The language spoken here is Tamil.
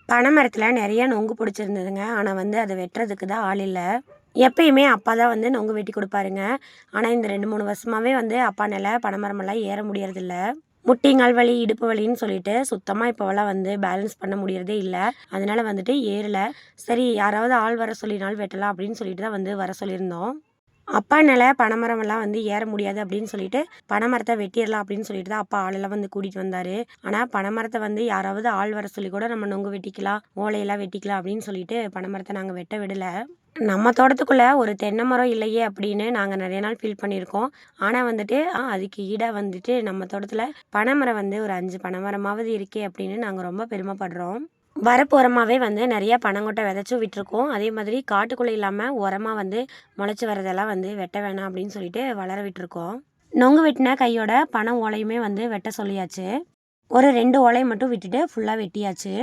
பனை மரத்தில் நிறைய நொங்கு பிடிச்சிருந்ததுங்க. ஆனால் வந்து அதை வெட்டுறதுக்கு தான் ஆள் இல்லை. எப்பயுமே அப்பா தான் வந்து நொங்கு வெட்டி கொடுப்பாருங்க. ஆனால் இந்த 2-3 வருஷமாகவே வந்து அப்பானால பனைமரமெல்லாம் ஏற முடியறதில்ல. முட்டிங்கால் வலி, இடுப்பு வலின்னு சொல்லிட்டு சுத்தமாக இப்போவெல்லாம் வந்து பேலன்ஸ் பண்ண முடியறதே இல்லை. அதனால வந்துட்டு ஏறல. சரி, யாராவது ஆள் வர சொல்லினாலும் வெட்டலாம் அப்படின்னு சொல்லிட்டு தான் வந்து வர சொல்லியிருந்தோம். அப்பானால பனைமரமெல்லாம் வந்து ஏற முடியாது அப்படின்னு சொல்லிட்டு பனைமரத்தை வெட்டிடலாம் அப்படின்னு சொல்லிட்டு தான் அப்பா ஆளெல்லாம் வந்து கூட்டிகிட்டு வந்தார். ஆனால் பனைமரத்தை வந்து யாராவது ஆள் வர சொல்லி கூட நம்ம நொங்கு வெட்டிக்கலாம், ஓலையெல்லாம் வெட்டிக்கலாம் அப்படின்னு சொல்லிட்டு பனைமரத்தை நாங்கள் வெட்ட விடலை. நம்ம தோட்டத்துக்குள்ளே ஒரு தென்னை மரம் இல்லையே அப்படின்னு நாங்கள் நிறைய நாள் ஃபீல் பண்ணியிருக்கோம். ஆனால் வந்துட்டு அதுக்கு ஈடாக வந்துட்டு நம்ம தோட்டத்தில் பனைமரம் வந்து ஒரு 5 பனைமரமாவது இருக்கே அப்படின்னு நாங்கள் ரொம்ப பெருமைப்படுறோம். வரப்பு உரமாகவே வந்து நிறைய பனங்கொட்டை விதைச்சும் விட்டுருக்கோம். அதே மாதிரி காட்டுக்குள்ளே இல்லாமல் உரமாக வந்து முளைச்சி வரதெல்லாம் வந்து வெட்ட வேணாம் அப்படின்னு சொல்லிட்டு வளர விட்டுருக்கோம். நொங்கு வெட்டின கையோட பனை ஓலையுமே வந்து வெட்ட சொல்லியாச்சு. ஒரு 2 ஓலையை மட்டும் விட்டுட்டு ஃபுல்லாக வெட்டியாச்சு.